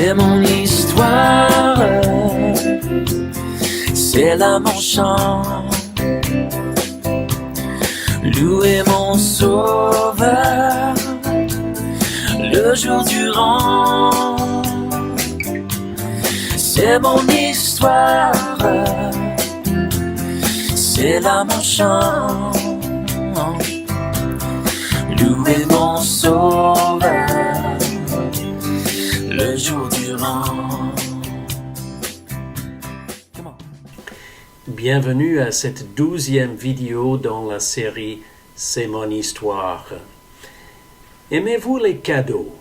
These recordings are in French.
C'est mon histoire, c'est là mon chant. Louez mon sauveur le jour durant. C'est mon histoire, c'est là mon chant. Louez mon sauveur le jour durant. Bienvenue à cette 12e vidéo dans la série C'est mon histoire. Aimez-vous les cadeaux?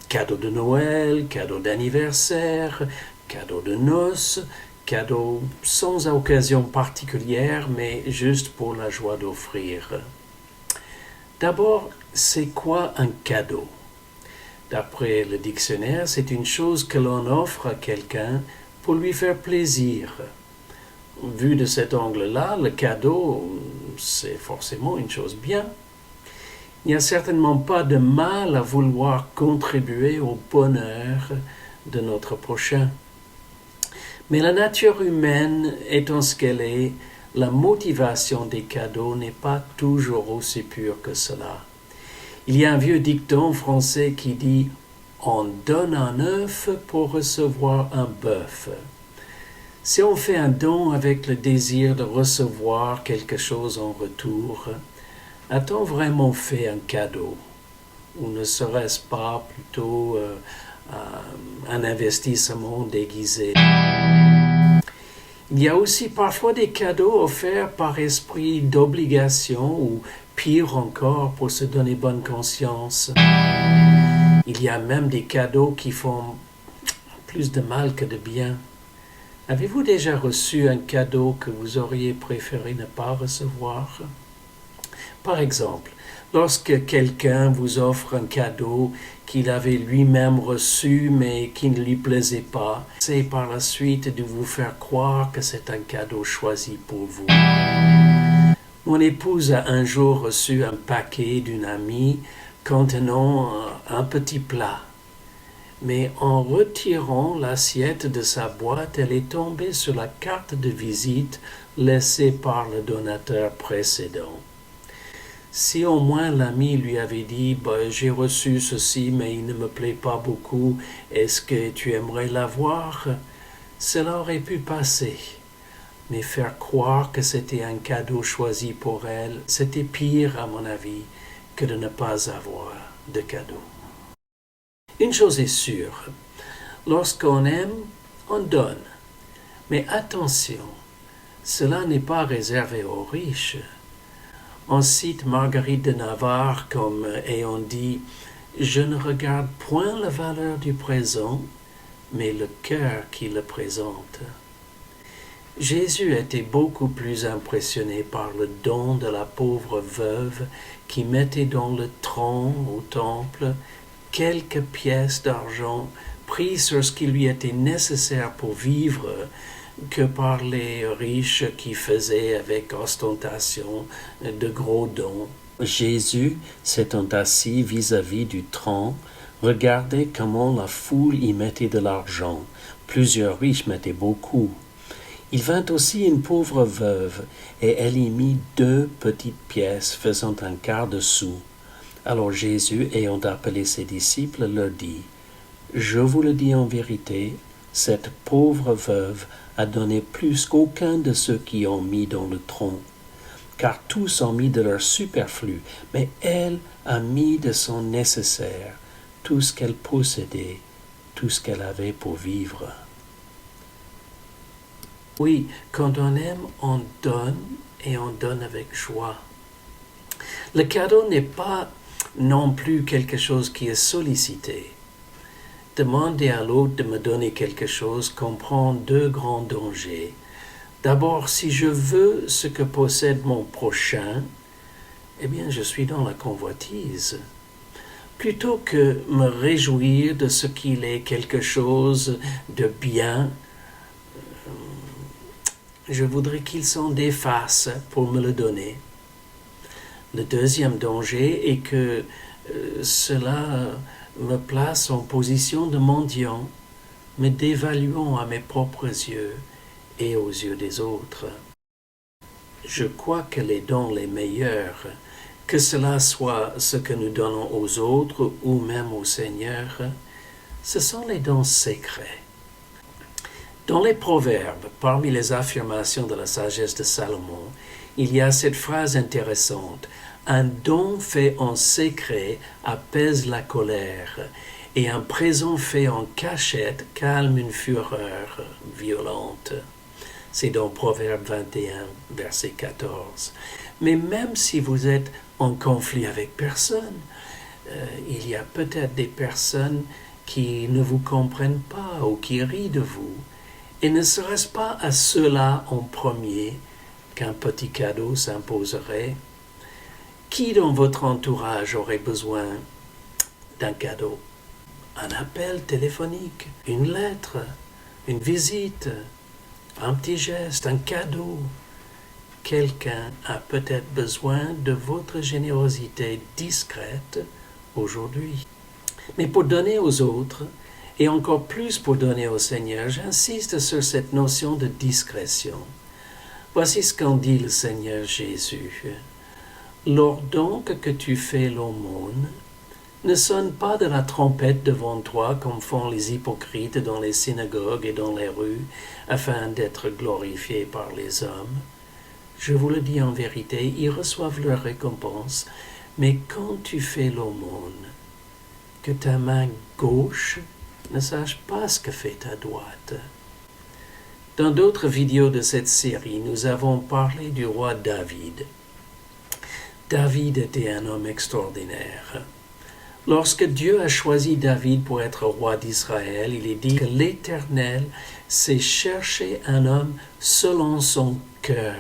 Cadeaux de Noël, cadeaux d'anniversaire, cadeaux de noces, cadeaux sans occasion particulière, mais juste pour la joie d'offrir. D'abord, c'est quoi un cadeau? D'après le dictionnaire, c'est une chose que l'on offre à quelqu'un pour lui faire plaisir. Vu de cet angle-là, le cadeau, c'est forcément une chose bien. Il n'y a certainement pas de mal à vouloir contribuer au bonheur de notre prochain. Mais la nature humaine étant ce qu'elle est, la motivation des cadeaux n'est pas toujours aussi pure que cela. Il y a un vieux dicton français qui dit « On donne un œuf pour recevoir un bœuf ». Si on fait un don avec le désir de recevoir quelque chose en retour, a-t-on vraiment fait un cadeau? Ou ne serait-ce pas plutôt un investissement déguisé? Il y a aussi parfois des cadeaux offerts par esprit d'obligation ou pire encore pour se donner bonne conscience. Il y a même des cadeaux qui font plus de mal que de bien. Avez-vous déjà reçu un cadeau que vous auriez préféré ne pas recevoir? Par exemple, lorsque quelqu'un vous offre un cadeau qu'il avait lui-même reçu mais qui ne lui plaisait pas, c'est par la suite de vous faire croire que c'est un cadeau choisi pour vous. Mon épouse a un jour reçu un paquet d'une amie contenant un petit plat. Mais en retirant l'assiette de sa boîte, elle est tombée sur la carte de visite laissée par le donateur précédent. Si au moins l'ami lui avait dit « J'ai reçu ceci, mais il ne me plaît pas beaucoup, est-ce que tu aimerais l'avoir ?» Cela aurait pu passer. Mais faire croire que c'était un cadeau choisi pour elle, c'était pire à mon avis que de ne pas avoir de cadeau. Une chose est sûre, lorsqu'on aime, on donne. Mais attention, cela n'est pas réservé aux riches. On cite Marguerite de Navarre comme ayant dit « Je ne regarde point la valeur du présent, mais le cœur qui le présente. » Jésus était beaucoup plus impressionné par le don de la pauvre veuve qui mettait dans le tronc au temple quelques pièces d'argent prises sur ce qui lui était nécessaire pour vivre que par les riches qui faisaient avec ostentation de gros dons. Jésus, s'étant assis vis-à-vis du tronc, regardait comment la foule y mettait de l'argent. Plusieurs riches mettaient beaucoup. Il vint aussi une pauvre veuve, et elle y mit 2 petites pièces faisant un quart de sou. Alors Jésus, ayant appelé ses disciples, leur dit « Je vous le dis en vérité, cette pauvre veuve a donné plus qu'aucun de ceux qui ont mis dans le tronc, car tous ont mis de leur superflu, mais elle a mis de son nécessaire, tout ce qu'elle possédait, tout ce qu'elle avait pour vivre. » Oui, quand on aime, on donne et on donne avec joie. Le cadeau n'est pas non plus quelque chose qui est sollicité. Demander à l'autre de me donner quelque chose comprend 2 grands dangers. D'abord, si je veux ce que possède mon prochain, eh bien, je suis dans la convoitise. Plutôt que me réjouir de ce qu'il est quelque chose de bien, je voudrais qu'il s'en défasse pour me le donner. Le deuxième danger est que cela me place en position de mendiant, me dévaluant à mes propres yeux et aux yeux des autres. Je crois que les dons les meilleurs, que cela soit ce que nous donnons aux autres ou même au Seigneur, ce sont les dons secrets. Dans les Proverbes, parmi les affirmations de la sagesse de Salomon, il y a cette phrase intéressante: « Un don fait en secret apaise la colère, et un présent fait en cachette calme une fureur violente. » C'est dans Proverbe 21, verset 14. Mais même si vous êtes en conflit avec personne, il y a peut-être des personnes qui ne vous comprennent pas ou qui rient de vous. Et ne serait-ce pas à ceux-là en premier qu'un petit cadeau s'imposerait? Qui dans votre entourage aurait besoin d'un cadeau? Un appel téléphonique, une lettre, une visite, un petit geste, un cadeau. Quelqu'un a peut-être besoin de votre générosité discrète aujourd'hui. Mais pour donner aux autres, et encore plus pour donner au Seigneur, j'insiste sur cette notion de discrétion. Voici ce qu'en dit le Seigneur Jésus. « Lors donc que tu fais l'aumône, ne sonne pas de la trompette devant toi comme font les hypocrites dans les synagogues et dans les rues, afin d'être glorifiés par les hommes. Je vous le dis en vérité, ils reçoivent leur récompense, mais quand tu fais l'aumône, que ta main gauche ne sache pas ce que fait ta droite. » Dans d'autres vidéos de cette série, nous avons parlé du roi David. David était un homme extraordinaire. Lorsque Dieu a choisi David pour être roi d'Israël, il est dit que l'Éternel s'est cherché un homme selon son cœur,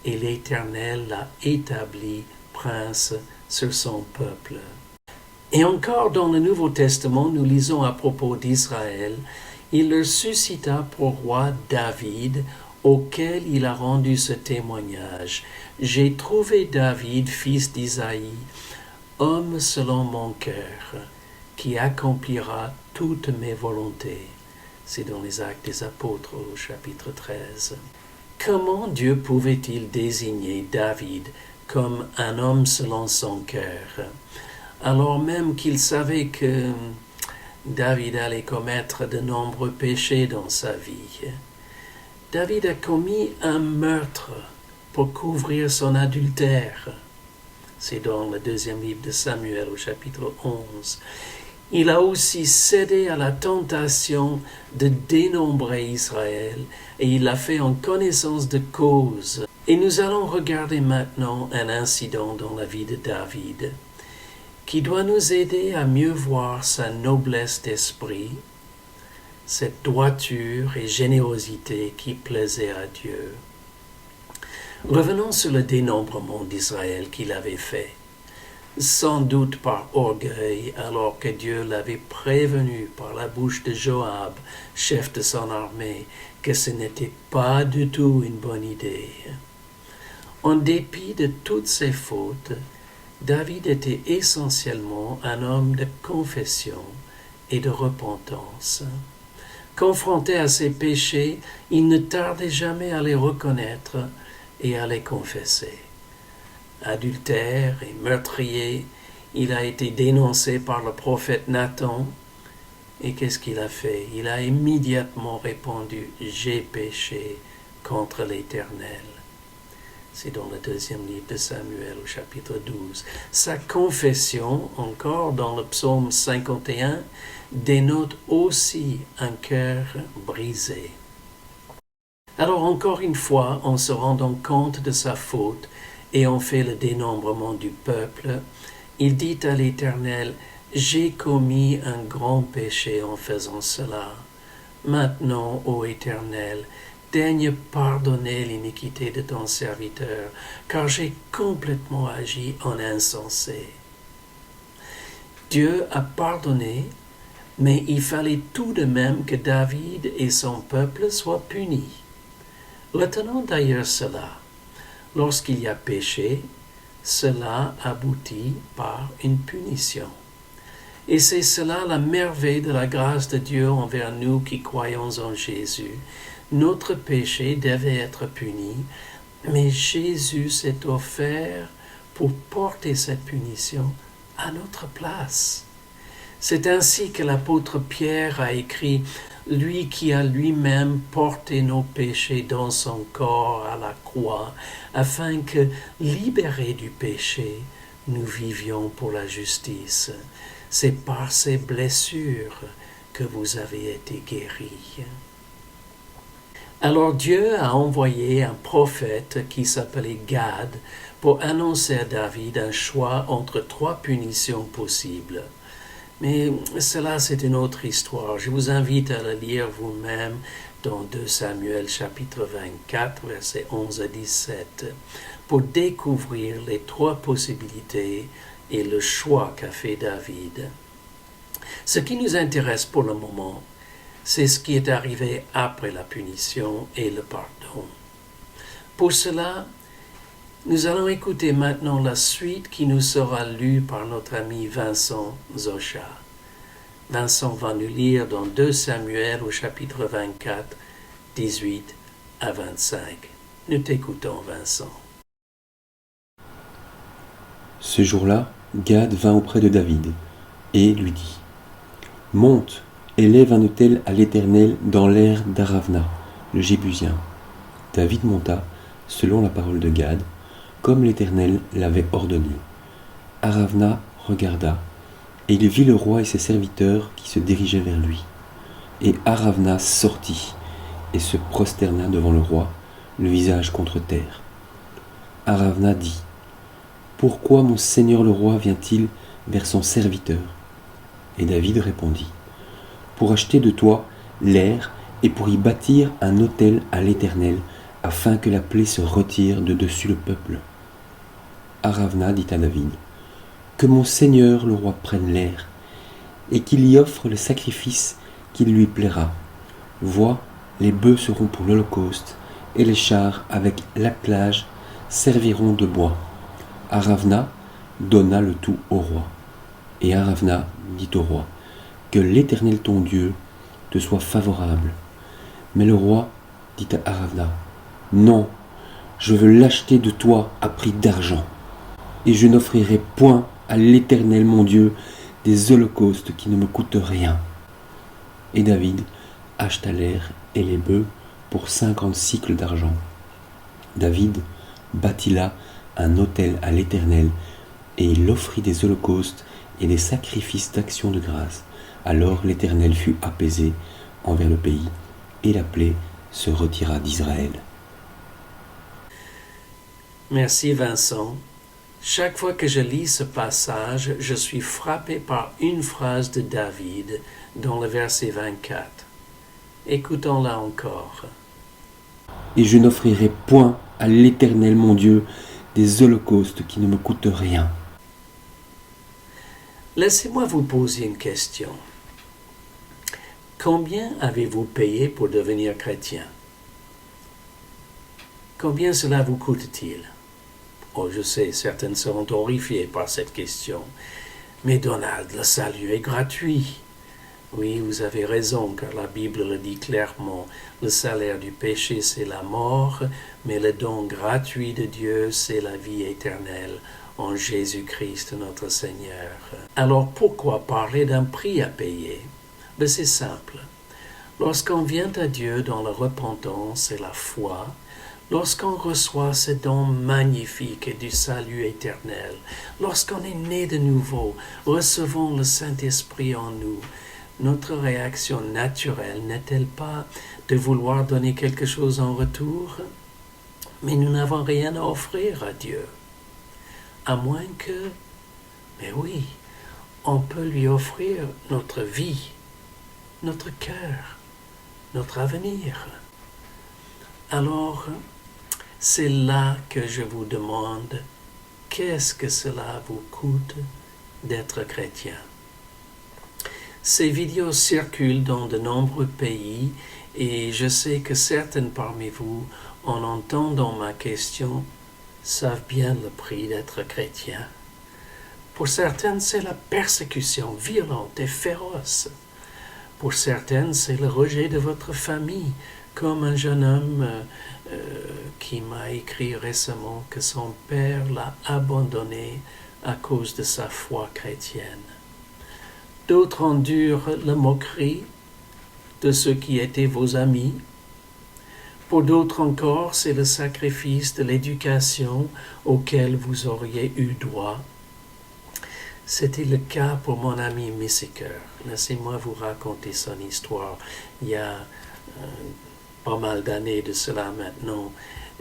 et l'Éternel l'a établi prince sur son peuple. Et encore dans le Nouveau Testament, nous lisons à propos d'Israël, il leur suscita pour roi David, auquel il a rendu ce témoignage. « J'ai trouvé David, fils d'Isaïe, homme selon mon cœur, qui accomplira toutes mes volontés. » C'est dans les Actes des Apôtres au chapitre 13. Comment Dieu pouvait-il désigner David comme un homme selon son cœur, alors même qu'il savait que David allait commettre de nombreux péchés dans sa vie? David a commis un meurtre pour couvrir son adultère. C'est dans le deuxième livre de Samuel au chapitre 11. Il a aussi cédé à la tentation de dénombrer Israël et il l'a fait en connaissance de cause. Et nous allons regarder maintenant un incident dans la vie de David qui doit nous aider à mieux voir sa noblesse d'esprit, cette droiture et générosité qui plaisait à Dieu. Revenons sur le dénombrement d'Israël qu'il avait fait, sans doute par orgueil, alors que Dieu l'avait prévenu par la bouche de Joab, chef de son armée, que ce n'était pas du tout une bonne idée. En dépit de toutes ses fautes, David était essentiellement un homme de confession et de repentance. Confronté à ses péchés, il ne tardait jamais à les reconnaître et à les confesser. Adultère et meurtrier, il a été dénoncé par le prophète Nathan. Et qu'est-ce qu'il a fait? Il a immédiatement répondu « J'ai péché contre l'Éternel ». C'est dans le deuxième livre de Samuel au chapitre 12. Sa confession, encore dans le psaume 51, dénote aussi un cœur brisé. Alors encore une fois, en se rendant compte de sa faute et en fait le dénombrement du peuple, il dit à l'Éternel « J'ai commis un grand péché en faisant cela. Maintenant, ô Éternel, daigne pardonner l'iniquité de ton serviteur, car j'ai complètement agi en insensé. » Dieu a pardonné, mais il fallait tout de même que David et son peuple soient punis. Retenons d'ailleurs cela. Lorsqu'il y a péché, cela aboutit par une punition. Et c'est cela la merveille de la grâce de Dieu envers nous qui croyons en Jésus. Notre péché devait être puni, mais Jésus s'est offert pour porter cette punition à notre place. C'est ainsi que l'apôtre Pierre a écrit « Lui qui a lui-même porté nos péchés dans son corps à la croix, afin que, libérés du péché, nous vivions pour la justice. C'est par ces blessures que vous avez été guéris. » Alors Dieu a envoyé un prophète qui s'appelait Gad pour annoncer à David un choix entre 3 punitions possibles. Mais cela, c'est une autre histoire. Je vous invite à la lire vous-même dans 2 Samuel chapitre 24, versets 11 à 17, pour découvrir les 3 possibilités et le choix qu'a fait David. Ce qui nous intéresse pour le moment, c'est ce qui est arrivé après la punition et le pardon. Pour cela, nous allons écouter maintenant la suite qui nous sera lue par notre ami Vincent Zocha. Vincent va nous lire dans 2 Samuel au chapitre 24, 18 à 25. Nous t'écoutons, Vincent. Ce jour-là, Gad vint auprès de David et lui dit : « Monte, élève un autel à l'Éternel dans l'aire d'Aravna, le Jébusien. » David monta, selon la parole de Gad, comme l'Éternel l'avait ordonné. Aravna regarda, et il vit le roi et ses serviteurs qui se dirigeaient vers lui. Et Aravna sortit et se prosterna devant le roi, le visage contre terre. Aravna dit : « Pourquoi mon seigneur le roi vient-il vers son serviteur ?» Et David répondit : « Pour acheter de toi l'aire et pour y bâtir un autel à l'Éternel, afin que la plaie se retire de dessus le peuple. » Aravna dit à David : « Que mon seigneur le roi prenne l'aire, et qu'il y offre le sacrifice qui lui plaira. Vois, les bœufs seront pour l'holocauste, et les chars avec l'attelage serviront de bois. » Aravna donna le tout au roi. Et Aravna dit au roi : « Que l'Éternel ton Dieu te soit favorable. » Mais le roi dit à Aravna : « Non, je veux l'acheter de toi à prix d'argent, et je n'offrirai point à l'Éternel mon Dieu des holocaustes qui ne me coûtent rien. » Et David acheta l'aire et les bœufs pour 50 sicles d'argent. David bâtit là un autel à l'Éternel, et il offrit des holocaustes et des sacrifices d'action de grâce. Alors l'Éternel fut apaisé envers le pays, et la plaie se retira d'Israël. Merci Vincent. Chaque fois que je lis ce passage, je suis frappé par une phrase de David dans le verset 24. Écoutons-la encore. « Et je n'offrirai point à l'Éternel mon Dieu des holocaustes qui ne me coûtent rien. » Laissez-moi vous poser une question. Combien avez-vous payé pour devenir chrétien? Combien cela vous coûte-t-il? Oh, je sais, certaines seront horrifiées par cette question. Mais Donald, le salut est gratuit. Oui, vous avez raison, car la Bible le dit clairement. Le salaire du péché, c'est la mort, mais le don gratuit de Dieu, c'est la vie éternelle en Jésus-Christ notre Seigneur. Alors pourquoi parler d'un prix à payer? Ben, c'est simple. Lorsqu'on vient à Dieu dans la repentance et la foi, lorsqu'on reçoit ce don magnifique du salut éternel, lorsqu'on est né de nouveau, recevons le Saint-Esprit en nous, notre réaction naturelle n'est-elle pas de vouloir donner quelque chose en retour? Mais nous n'avons rien à offrir à Dieu. À moins que, mais oui, on peut lui offrir notre vie, notre cœur, notre avenir. Alors, c'est là que je vous demande, qu'est-ce que cela vous coûte d'être chrétien? Ces vidéos circulent dans de nombreux pays et je sais que certaines parmi vous, en entendant ma question, savent bien le prix d'être chrétien. Pour certaines, c'est la persécution violente et féroce. Pour certaines, c'est le rejet de votre famille, comme un jeune homme qui m'a écrit récemment que son père l'a abandonné à cause de sa foi chrétienne. D'autres endurent la moquerie de ceux qui étaient vos amis. Pour d'autres encore, c'est le sacrifice de l'éducation auquel vous auriez eu droit. C'était le cas pour mon ami Missiker. Laissez-moi vous raconter son histoire. Il y a pas mal d'années de cela maintenant,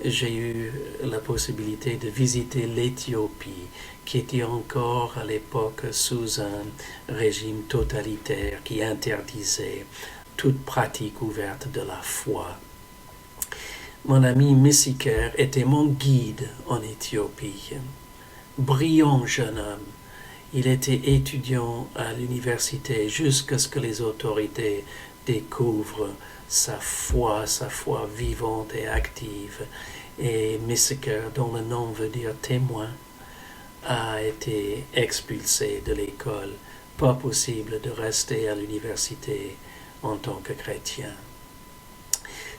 j'ai eu la possibilité de visiter l'Éthiopie, qui était encore à l'époque sous un régime totalitaire qui interdisait toute pratique ouverte de la foi. Mon ami Missiker était mon guide en Éthiopie. Brillant jeune homme, il était étudiant à l'université jusqu'à ce que les autorités découvrent sa foi vivante et active. Et Missiker, dont le nom veut dire témoin, a été expulsé de l'école. Pas possible de rester à l'université en tant que chrétien.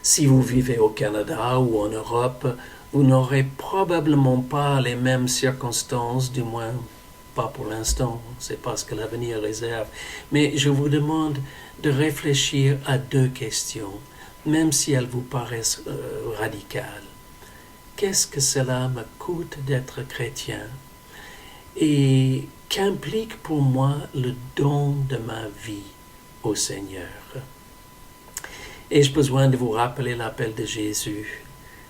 Si vous vivez au Canada ou en Europe, vous n'aurez probablement pas les mêmes circonstances, du moins pas pour l'instant, c'est pas ce que l'avenir réserve. Mais je vous demande de réfléchir à deux questions, même si elles vous paraissent radicales. Qu'est-ce que cela me coûte d'être chrétien? Et qu'implique pour moi le don de ma vie au Seigneur? Ai-je besoin de vous rappeler l'appel de Jésus?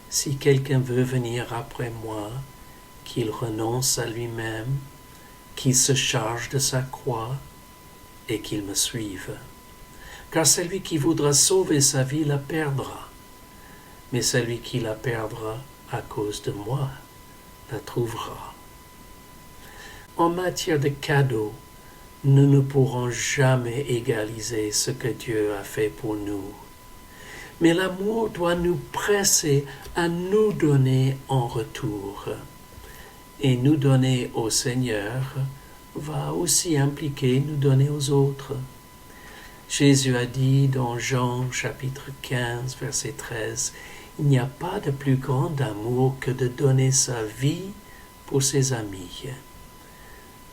Si quelqu'un veut venir après moi, qu'il renonce à lui-même, qu'il se charge de sa croix et qu'il me suive. Car celui qui voudra sauver sa vie la perdra, mais celui qui la perdra à cause de moi la trouvera. En matière de cadeaux, nous ne pourrons jamais égaliser ce que Dieu a fait pour nous. Mais l'amour doit nous presser à nous donner en retour. Et nous donner au Seigneur va aussi impliquer nous donner aux autres. Jésus a dit dans Jean chapitre 15, verset 13, « Il n'y a pas de plus grand amour que de donner sa vie pour ses amis. »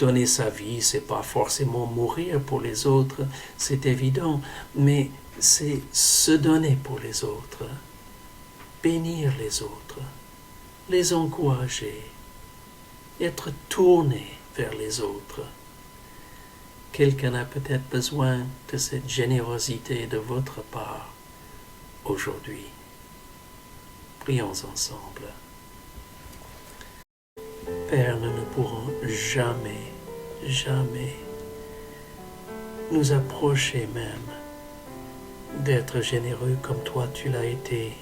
Donner sa vie, c'est pas forcément mourir pour les autres, c'est évident, mais c'est se donner pour les autres, bénir les autres, les encourager, être tourné vers les autres. Quelqu'un a peut-être besoin de cette générosité de votre part aujourd'hui. Prions ensemble. Père, nous ne pourrons jamais nous approcher même d'être généreux comme toi tu l'as été.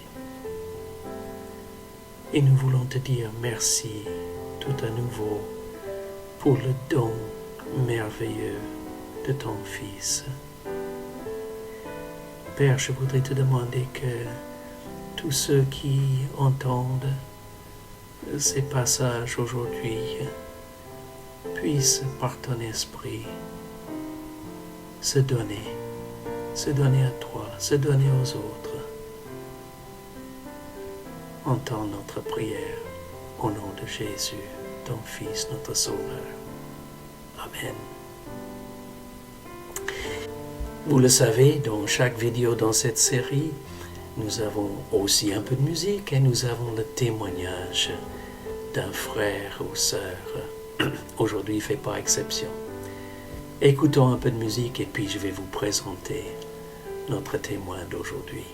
Et nous voulons te dire merci tout à nouveau pour le don merveilleux de ton Fils. Père, je voudrais te demander que tous ceux qui entendent ces passages aujourd'hui puissent, par ton esprit, se donner à toi, se donner aux autres. Entends notre prière au nom de Jésus, ton Fils, notre Sauveur. Amen. Vous le savez, dans chaque vidéo dans cette série, nous avons aussi un peu de musique et nous avons le témoignage d'un frère ou sœur. Aujourd'hui, il ne fait pas exception. Écoutons un peu de musique et puis je vais vous présenter notre témoin d'aujourd'hui.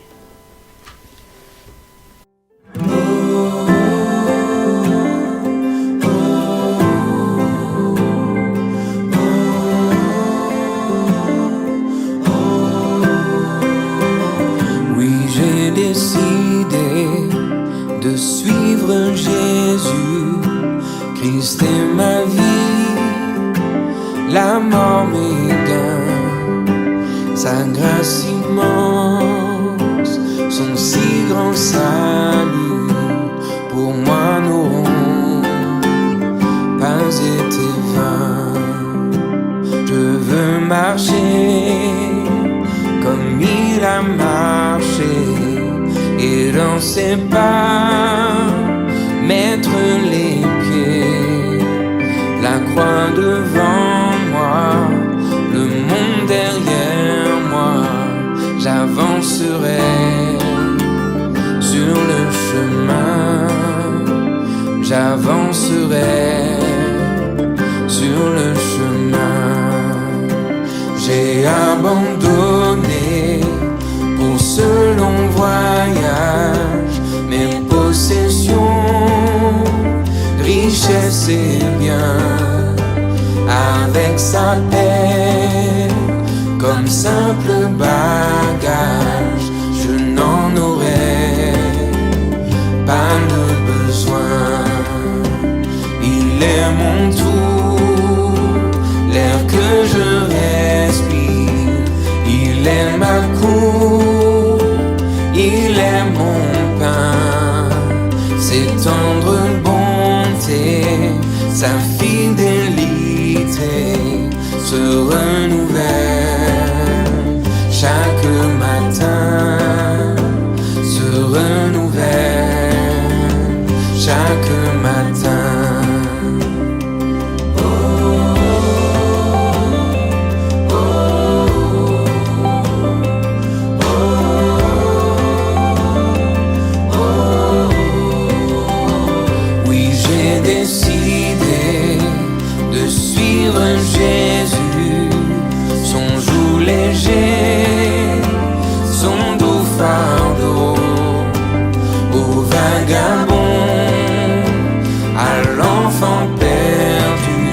Oui, j'ai décidé de suivre Jésus. Christ est ma vie, la mort m'est gain. Sa grâce immense, son si grand salut, pour moi n'auront pas été vains. marché comme il a marché, et dans ses pas mettre les pieds, la croix devant moi, le monde derrière moi, j'avancerai sur le chemin, j'avancerai sur le chemin. J'ai abandonné pour ce long voyage mes possessions, richesses et biens, avec sa paix comme simple bagage. Je n'en aurai pas le besoin. Il est mon tout, l'air que je respire. Il est ma coupe, il est mon pain. Ses tendres bontés, sa fidélité se renouvelle chaque matin, se renouvelle chaque matin. Oui, j'ai décidé de suivre Jésus, son joug léger, son doux fardeau, au vagabond, à l'enfant perdu,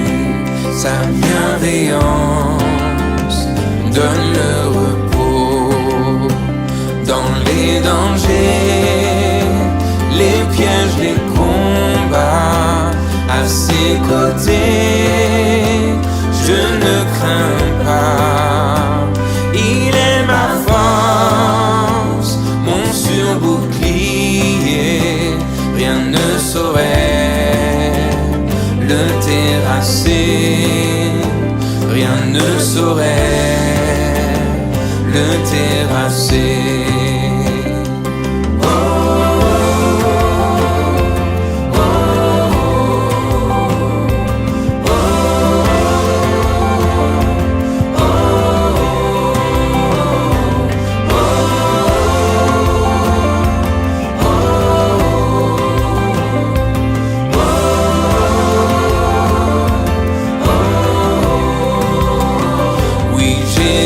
sa bienveillance donne le repos dans les dangers, les pièges, les combats. À ses côtés, je ne crains pas. Il est ma force, mon surbouclier. Rien ne saurait le terrasser. Rien ne saurait le terrasser.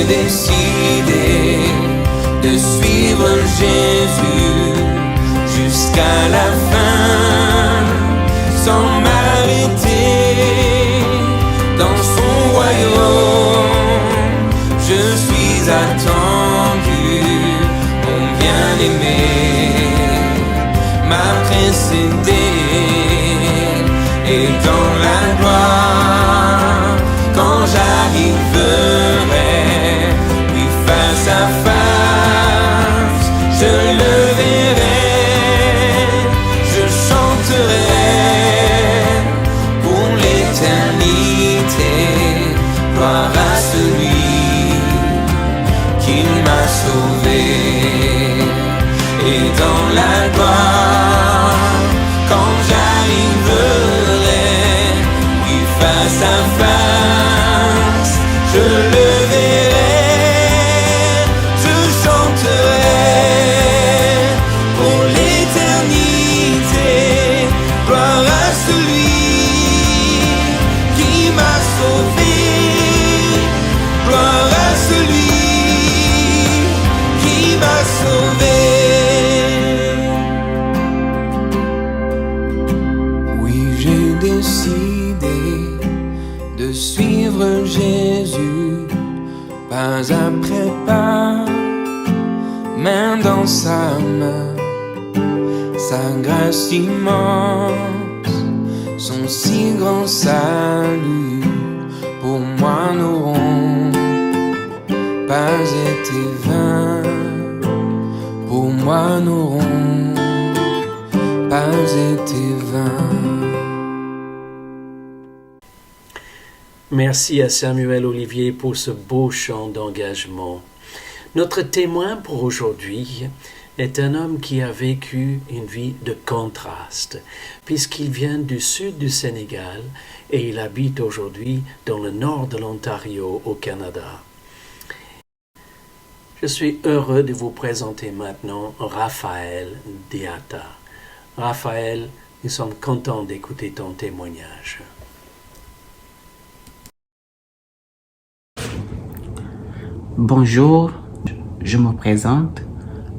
Décidé de suivre Jésus jusqu'à la fin, sans m'arrêter dans son royaume. Je suis attendu, mon bien-aimé m'a précédé, et dans la gloire, quand j'arriverai face à face, je le verrai, je chanterai pour l'éternité, gloire à celui qui m'a sauvé. Et dans la gloire, quand j'arriverai, oui, face à face, je le verrai. Pour l'éternité, gloire à celui qui m'a sauvé, gloire à celui qui m'a sauvé. Oui, j'ai décidé de suivre Jésus, pas après pas, main dans sa main, sa grâce immense, son si grand salut, pour moi n'auront pas été vains, pour moi n'auront pas été vains. Merci à Samuel Olivier pour ce beau chant d'engagement. Notre témoin pour aujourd'hui est un homme qui a vécu une vie de contraste, puisqu'il vient du sud du Sénégal et il habite aujourd'hui dans le nord de l'Ontario au Canada. Je suis heureux de vous présenter maintenant Raphaël Diatta. Raphaël, nous sommes contents d'écouter ton témoignage. Bonjour, je me présente.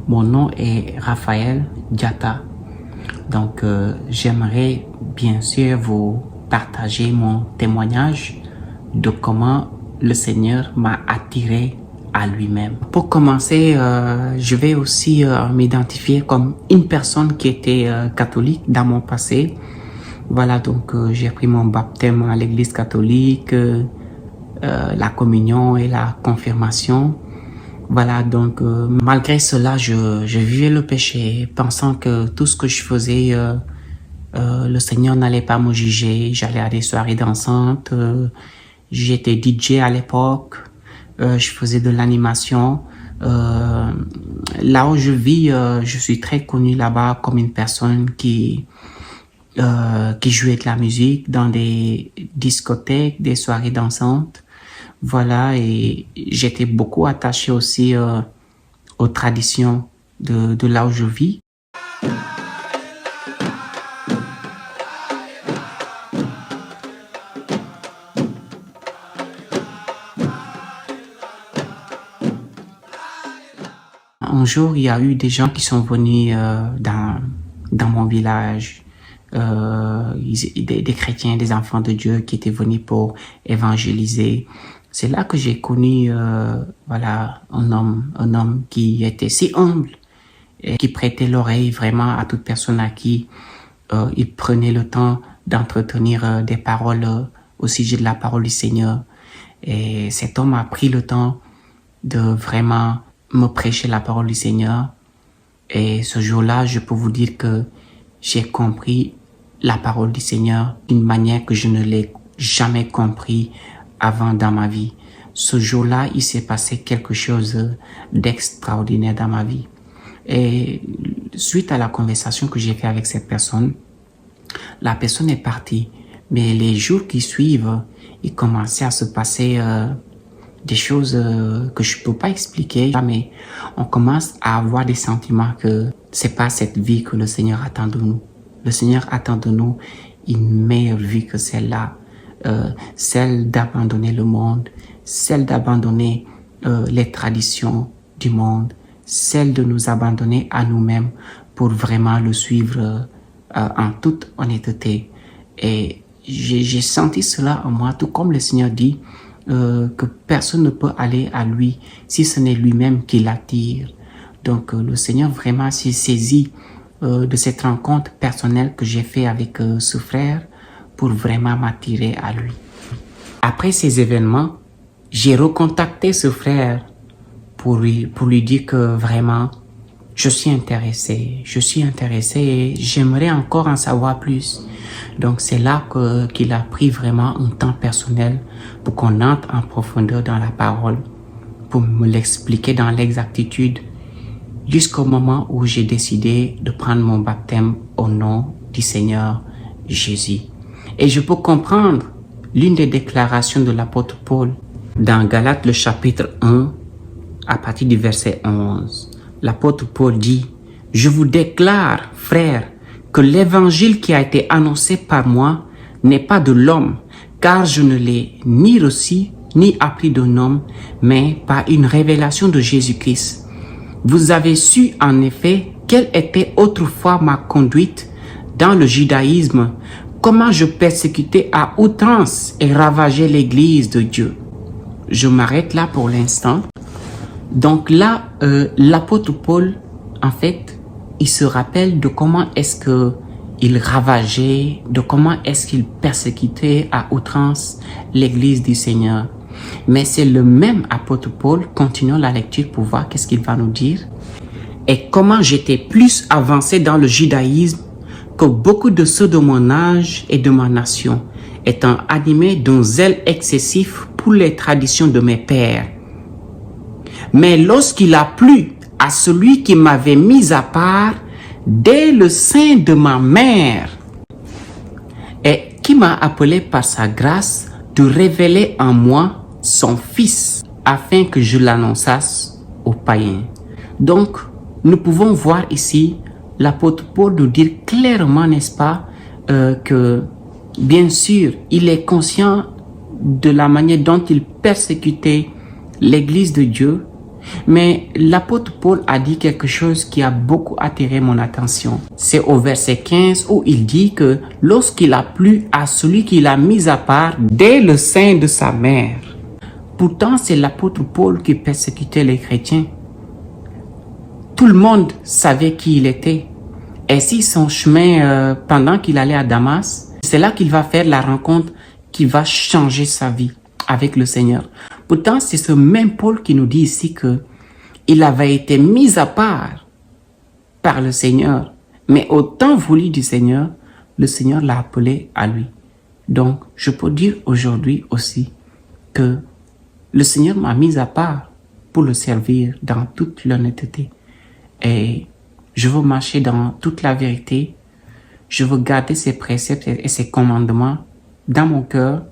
Mon nom est Raphaël Diatta. Donc, j'aimerais bien sûr vous partager mon témoignage de comment le Seigneur m'a attiré à lui-même. Pour commencer, je vais aussi m'identifier comme une personne qui était catholique dans mon passé. Voilà, donc j'ai pris mon baptême à l'église catholique, la communion et la confirmation. Voilà, donc malgré cela, je vivais le péché, pensant que tout ce que je faisais, le Seigneur n'allait pas me juger. J'allais à des soirées dansantes, j'étais DJ à l'époque, je faisais de l'animation. Là où je vis, je suis très connu là-bas comme une personne qui jouait de la musique dans des discothèques, des soirées dansantes. Voilà, et j'étais beaucoup attaché aussi aux traditions de là où je vis. Un jour, il y a eu des gens qui sont venus dans mon village, des chrétiens, des enfants de Dieu qui étaient venus pour évangéliser. C'est là que j'ai connu voilà, un homme qui était si humble et qui prêtait l'oreille vraiment à toute personne à qui il prenait le temps d'entretenir des paroles au sujet de la parole du Seigneur. Et cet homme a pris le temps de vraiment me prêcher la parole du Seigneur. Et ce jour-là, je peux vous dire que j'ai compris la parole du Seigneur d'une manière que je ne l'ai jamais compris avant dans ma vie. Ce jour-là, il s'est passé quelque chose d'extraordinaire dans ma vie. Et suite à la conversation que j'ai fait avec cette personne, la personne est partie. Mais les jours qui suivent, il commençait à se passer des choses que je peux pas expliquer. Mais on commence à avoir des sentiments que c'est pas cette vie que le Seigneur attend de nous. Le Seigneur attend de nous une meilleure vie que celle-là. Celle d'abandonner le monde, celle d'abandonner les traditions du monde, celle de nous abandonner à nous-mêmes pour vraiment le suivre en toute honnêteté. Et j'ai senti cela en moi, tout comme le Seigneur dit que personne ne peut aller à lui si ce n'est lui-même qui l'attire. Donc le Seigneur vraiment s'est saisi de cette rencontre personnelle que j'ai fait avec ce frère pour vraiment m'attirer à lui. Après ces événements, j'ai recontacté ce frère pour lui dire que vraiment, je suis intéressé et j'aimerais encore en savoir plus. Donc c'est là qu'il a pris vraiment un temps personnel pour qu'on entre en profondeur dans la parole, pour me l'expliquer dans l'exactitude, jusqu'au moment où j'ai décidé de prendre mon baptême au nom du Seigneur Jésus. Et je peux comprendre l'une des déclarations de l'apôtre Paul dans Galates le chapitre 1 à partir du verset 11. L'apôtre Paul dit « Je vous déclare, frères, que l'évangile qui a été annoncé par moi n'est pas de l'homme, car je ne l'ai ni reçu ni appris d'un homme, mais par une révélation de Jésus-Christ. Vous avez su en effet quelle était autrefois ma conduite dans le judaïsme, comment je persécutais à outrance et ravageais l'église de Dieu. » Je m'arrête là pour l'instant. Donc là, l'apôtre Paul, en fait, il se rappelle de comment est-ce que il ravageait, de comment est-ce qu'il persécutait à outrance l'église du Seigneur. Mais c'est le même apôtre Paul, continuons la lecture pour voir qu'est-ce qu'il va nous dire. Et comment j'étais plus avancé dans le judaïsme que beaucoup de ceux de mon âge et de ma nation. étant animé d'un zèle excessif pour les traditions de mes pères. Mais lorsqu'il a plu à celui qui m'avait mis à part dès le sein de ma mère et qui m'a appelé par sa grâce de révéler en moi son Fils afin que je l'annonçasse aux païens. Donc, nous pouvons voir ici l'apôtre Paul nous dire clairement, n'est-ce pas, que bien sûr, il est conscient de la manière dont il persécutait l'Église de Dieu, mais l'apôtre Paul a dit quelque chose qui a beaucoup attiré mon attention. C'est au verset 15 où il dit que lorsqu'il a plu à celui qui l'a mis à part dès le sein de sa mère. Pourtant, c'est l'apôtre Paul qui persécutait les chrétiens. Tout le monde savait qui il était. Et si son chemin, pendant qu'il allait à Damas, c'est là qu'il va faire la rencontre qui va changer sa vie avec le Seigneur. Pourtant, c'est ce même Paul qui nous dit ici que il avait été mis à part par le Seigneur. Mais au temps voulu du Seigneur, le Seigneur l'a appelé à lui. Donc, je peux dire aujourd'hui aussi que le Seigneur m'a mis à part pour le servir dans toute l'honnêteté. Et je veux marcher dans toute la vérité. Je veux garder ses préceptes et ses commandements dans mon cœur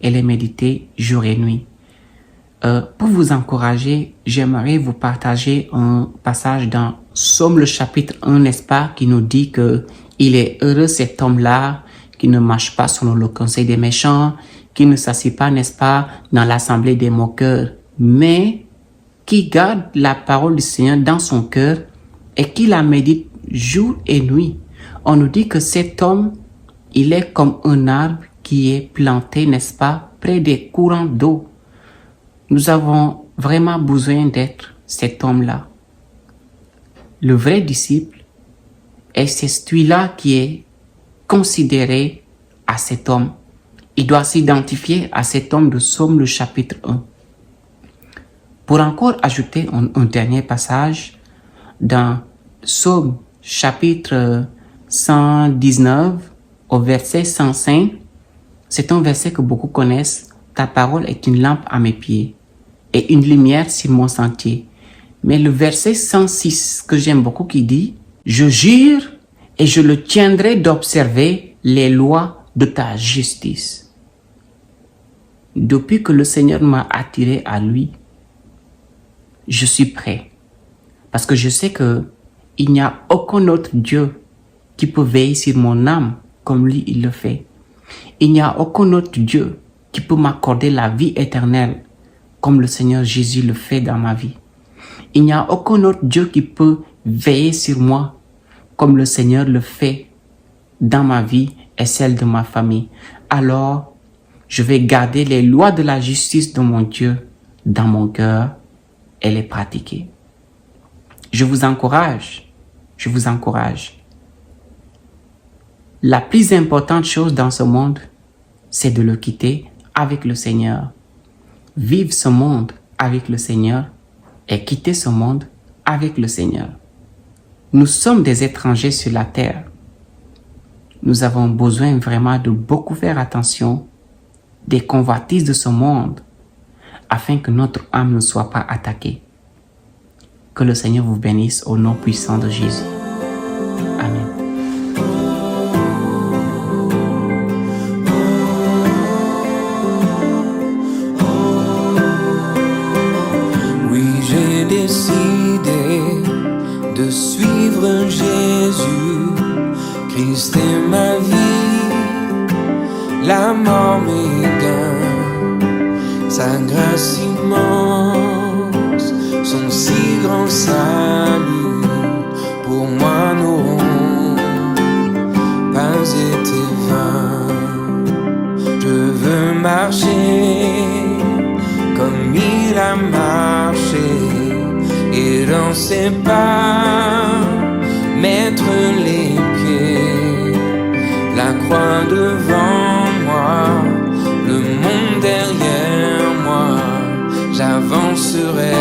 et les méditer jour et nuit. Pour vous encourager, j'aimerais vous partager un passage dans Psaume le chapitre 1, n'est-ce pas, qui nous dit que il est heureux cet homme-là qui ne marche pas selon le conseil des méchants, qui ne s'assied pas, n'est-ce pas, dans l'assemblée des moqueurs, mais qui garde la parole du Seigneur dans son cœur et qui la médite jour et nuit. On nous dit que cet homme, il est comme un arbre qui est planté, n'est-ce pas, près des courants d'eau. Nous avons vraiment besoin d'être cet homme-là. Le vrai disciple est celui-là qui est considéré à cet homme. Il doit s'identifier à cet homme de Psaume le chapitre 1. Pour encore ajouter un dernier passage, dans Psaume chapitre 119 au verset 105, c'est un verset que beaucoup connaissent. Ta parole est une lampe à mes pieds et une lumière sur mon sentier. Mais le verset 106 que j'aime beaucoup qui dit, je jure et je le tiendrai d'observer les lois de ta justice. Depuis que le Seigneur m'a attiré à lui, je suis prêt. Parce que je sais que il n'y a aucun autre Dieu qui peut veiller sur mon âme comme lui il le fait. Il n'y a aucun autre Dieu qui peut m'accorder la vie éternelle comme le Seigneur Jésus le fait dans ma vie. Il n'y a aucun autre Dieu qui peut veiller sur moi comme le Seigneur le fait dans ma vie et celle de ma famille. Alors, je vais garder les lois de la justice de mon Dieu dans mon cœur et les pratiquer. Je vous encourage. La plus importante chose dans ce monde, c'est de le quitter avec le Seigneur. Vivre ce monde avec le Seigneur et quitter ce monde avec le Seigneur. Nous sommes des étrangers sur la terre. Nous avons besoin vraiment de beaucoup faire attention des convoitises de ce monde afin que notre âme ne soit pas attaquée. Que le Seigneur vous bénisse au nom puissant de Jésus. Amen. Oui, j'ai décidé de suivre Jésus. Christ est ma vie, la mort mes gains, sa grâce immense, son si grand salut, pour moi n'auront pas été vains. Je veux marcher comme il a marché, et dans ses pas mettre les pieds, la croix devant moi, le monde derrière moi, j'avancerai